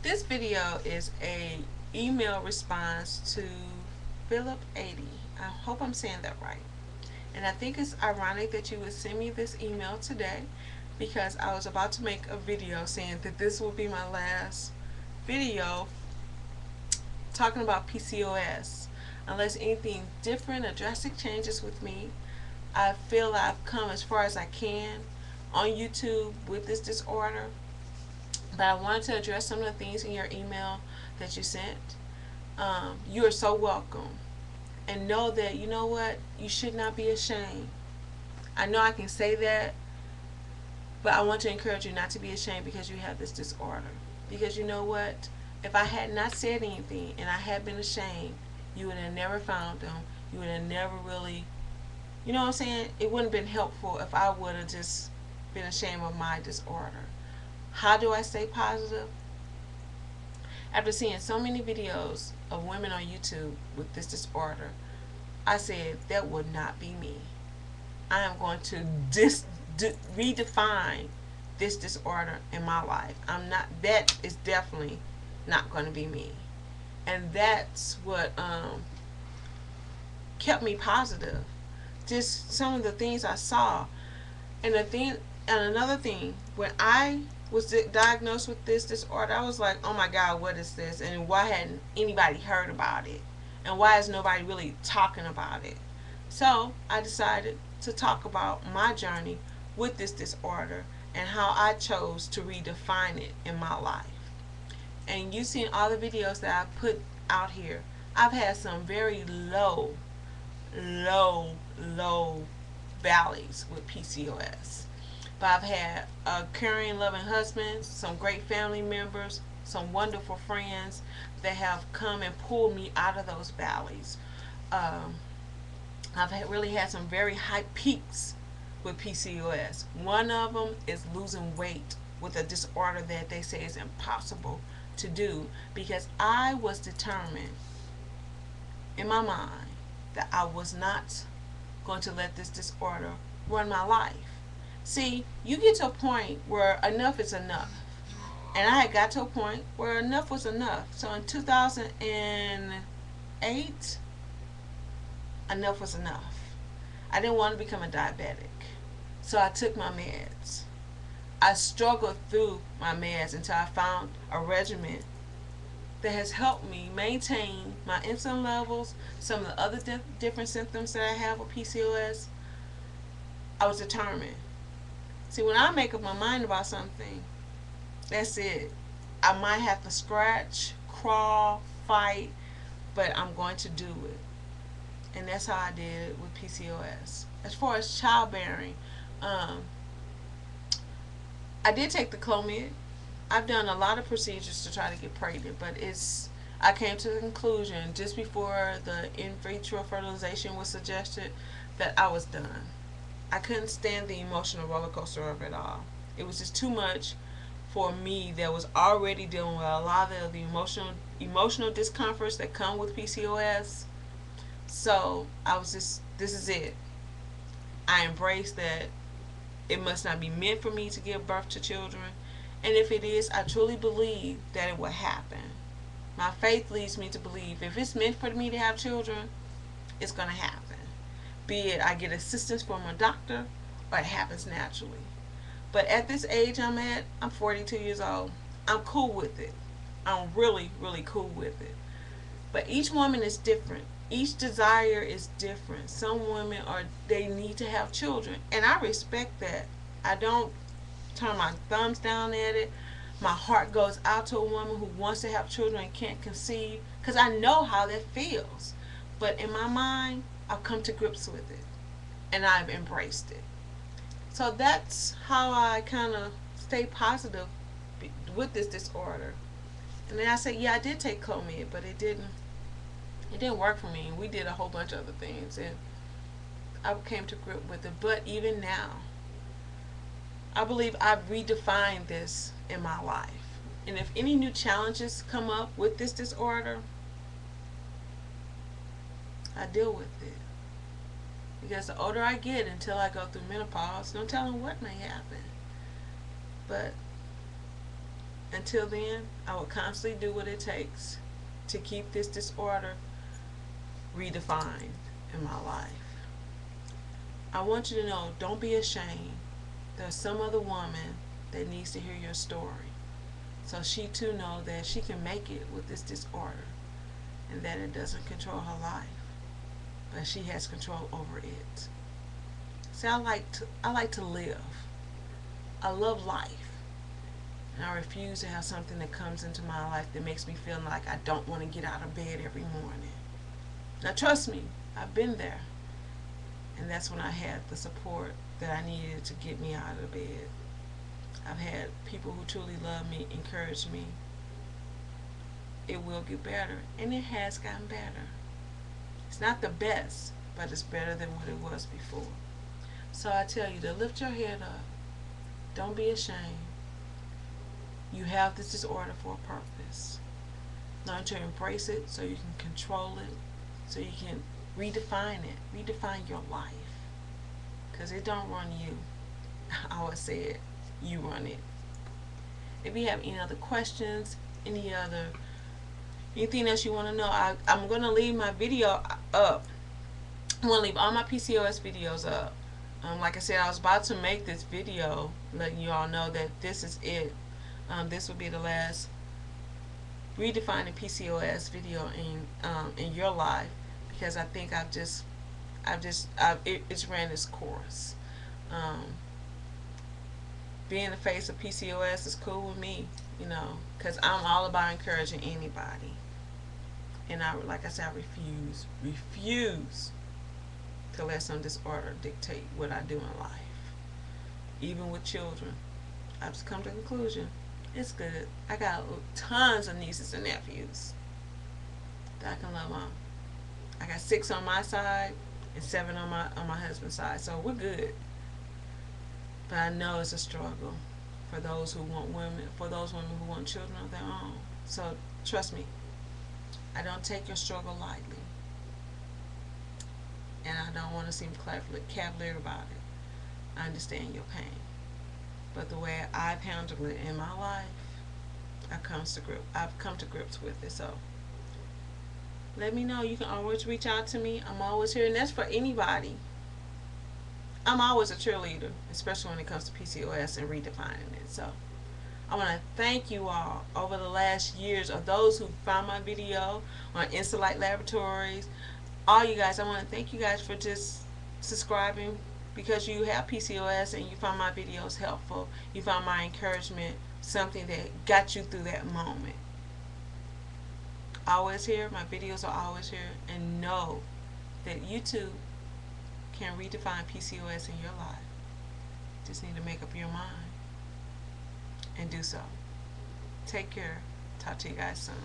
This video is a email response to Philip 80. I hope I'm saying that right. And I think it's ironic that you would send me this email today because I was about to make a video saying that this will be my last video talking about PCOS. Unless anything different or drastic changes with me, I feel I've come as far as I can on YouTube with this disorder. But I wanted to address some of the things in your email that you sent. You are so welcome. And know that, you know what, you should not be ashamed. I know I can say that, but I want to encourage you not to be ashamed because you have this disorder. Because you know what, if I had not said anything and I had been ashamed, you would have never found them. You would have never really, you know what I'm saying? It wouldn't have been helpful if I would have just been ashamed of my disorder. How do I stay positive? After seeing so many videos of women on YouTube with this disorder, I said that would not be me. I am going to redefine this disorder in my life. That is definitely not going to be me. And that's what kept me positive. Just some of the things I saw. And another thing, when I was diagnosed with this disorder, I was like, oh my God, what is this? And why hadn't anybody heard about it? And why is nobody really talking about it? So I decided to talk about my journey with this disorder and how I chose to redefine it in my life. And you've seen all the videos that I put out here. I've had some very low valleys with PCOS. But I've had a caring, loving husband, some great family members, some wonderful friends that have come and pulled me out of those valleys. I've really had some very high peaks with PCOS. One of them is losing weight with a disorder that they say is impossible to do, because I was determined in my mind that I was not going to let this disorder run my life. See, you get to a point where enough is enough. And I had got to a point where enough was enough. So in 2008, enough was enough. I didn't want to become a diabetic. So I took my meds. I struggled through my meds until I found a regimen that has helped me maintain my insulin levels, some of the other different symptoms that I have with PCOS. I was determined. See, when I make up my mind about something, that's it. I might have to scratch, crawl, fight, but I'm going to do it. And that's how I did it with PCOS. As far as childbearing, I did take the Clomid. I've done a lot of procedures to try to get pregnant, but I came to the conclusion just before the in vitro fertilization was suggested that I was done. I couldn't stand the emotional roller coaster of it all. It was just too much for me that was already dealing with a lot of the emotional discomforts that come with PCOS. So I was just, this is it. I embraced that it must not be meant for me to give birth to children. And if it is, I truly believe that it will happen. My faith leads me to believe if it's meant for me to have children, it's going to happen. Be it I get assistance from a doctor or it happens naturally. But at this age I'm at, I'm 42 years old. I'm cool with it. I'm really cool with it. But each woman is different. Each desire is different. Some women they need to have children. And I respect that. I don't turn my thumbs down at it. My heart goes out to a woman who wants to have children and can't conceive, because I know how that feels. But in my mind, I've come to grips with it, and I've embraced it. So that's how I kind of stay positive with this disorder. And then I said, yeah, I did take Clomid, but it didn't work for me. We did a whole bunch of other things, and I came to grip with it. But even now, I believe I've redefined this in my life. And if any new challenges come up with this disorder, I deal with it. Because the older I get, until I go through menopause, no telling what may happen. But Until then, I will constantly do what it takes to keep this disorder redefined in my life. I want you to know, don't be ashamed. There's some other woman that needs to hear your story, so she too knows that she can make it with this disorder, and that it doesn't control her life, but she has control over it. See, I like to live. I love life, and I refuse to have something that comes into my life that makes me feel like I don't want to get out of bed every morning. Now, trust me, I've been there, and that's when I had the support that I needed to get me out of bed. I've had people who truly love me encourage me. It will get better, and it has gotten better. It's not the best, but it's better than what it was before. So I tell you to lift your head up. Don't be ashamed. You have this disorder for a purpose. Learn to embrace it so you can control it, so you can redefine it. Redefine your life. Because it don't run you. I always say it. You run it. If you have any other questions, anything else you want to know, I'm going to leave my video up. I'm going to leave all my PCOS videos up. Like I said, I was about to make this video letting you all know that this is it. This will be the last redefining PCOS video in your life, because I think it's ran its course. Being the face of PCOS is cool with me, because I'm all about encouraging anybody. And like I said, I refuse to let some disorder dictate what I do in life. Even with children, I've just come to the conclusion, it's good. I got tons of nieces and nephews that I can love on. I got 6 on my side and 7 on my husband's side, so we're good. But I know it's a struggle for those women who want children of their own. So trust me, I don't take your struggle lightly, and I don't want to seem cavalier about it. I understand your pain, but the way I've handled it in my life, I've come to grips with it. So let me know. You can always reach out to me. I'm always here, and that's for anybody. I'm always a cheerleader, especially when it comes to PCOS and redefining it. So I want to thank you all over the last years of those who found my video on Insulite Laboratories. All you guys, I want to thank you guys for just subscribing, because you have PCOS and you found my videos helpful. You found my encouragement something that got you through that moment. Always here. My videos are always here. And know that you too can redefine PCOS in your life. Just need to make up your mind and do so. Take care. Talk to you guys soon.